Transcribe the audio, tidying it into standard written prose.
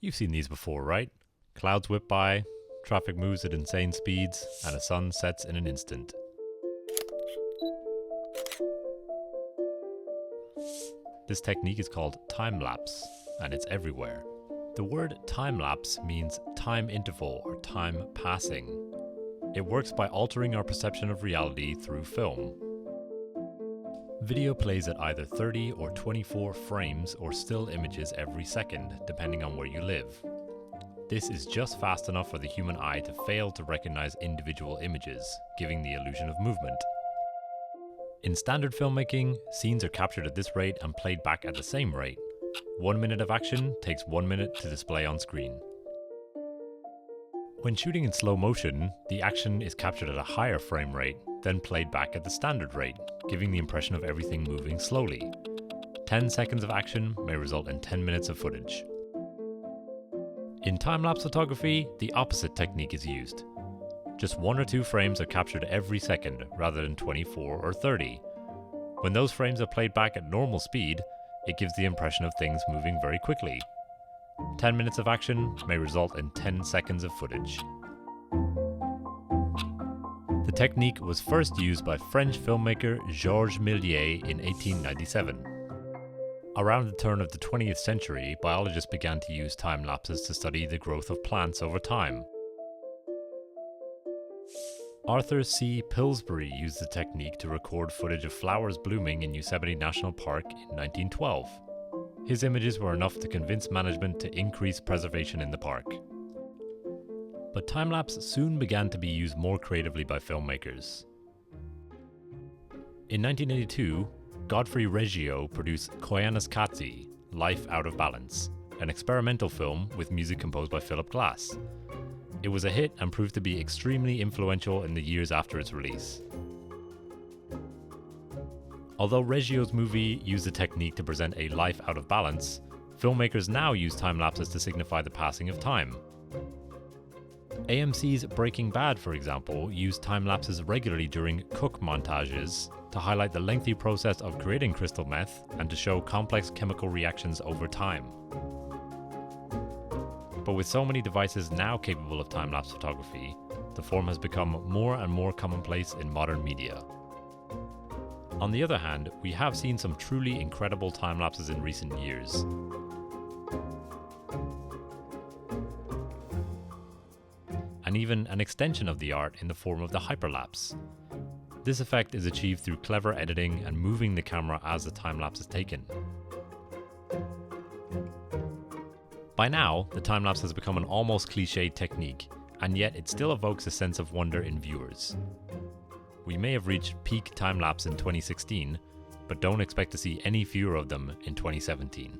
You've seen these before, right? Clouds whip by, traffic moves at insane speeds, and a sun sets in an instant. This technique is called time-lapse, and it's everywhere. The word time-lapse means time interval or time passing. It works by altering our perception of reality through film. Video plays at either 30 or 24 frames or still images every second, depending on where you live. This is just fast enough for the human eye to fail to recognize individual images, giving the illusion of movement. In standard filmmaking, scenes are captured at this rate and played back at the same rate. 1 minute of action takes 1 minute to display on screen. When shooting in slow motion, the action is captured at a higher frame rate, then played back at the standard rate, giving the impression of everything moving slowly. 10 seconds of action may result in 10 minutes of footage. In time-lapse photography, the opposite technique is used. Just 1 or 2 frames are captured every second, rather than 24 or 30. When those frames are played back at normal speed, it gives the impression of things moving very quickly. 10 minutes of action may result in 10 seconds of footage. The technique was first used by French filmmaker Georges Méliès in 1897. Around the turn of the 20th century, biologists began to use time lapses to study the growth of plants over time. Arthur C. Pillsbury used the technique to record footage of flowers blooming in Yosemite National Park in 1912. His images were enough to convince management to increase preservation in the park. But time-lapse soon began to be used more creatively by filmmakers. In 1982, Godfrey Reggio produced Koyaanisqatsi, Life Out of Balance, an experimental film with music composed by Philip Glass. It was a hit and proved to be extremely influential in the years after its release. Although Reggio's movie used the technique to present a life out of balance, filmmakers now use time lapses to signify the passing of time. AMC's Breaking Bad, for example, used time lapses regularly during cook montages to highlight the lengthy process of creating crystal meth and to show complex chemical reactions over time. But with so many devices now capable of time-lapse photography, the form has become more and more commonplace in modern media. On the other hand, we have seen some truly incredible time-lapses in recent years. And even an extension of the art in the form of the hyperlapse. This effect is achieved through clever editing and moving the camera as the time-lapse is taken. By now, the time-lapse has become an almost cliched technique, and yet it still evokes a sense of wonder in viewers. We may have reached peak time-lapse in 2016, but don't expect to see any fewer of them in 2017.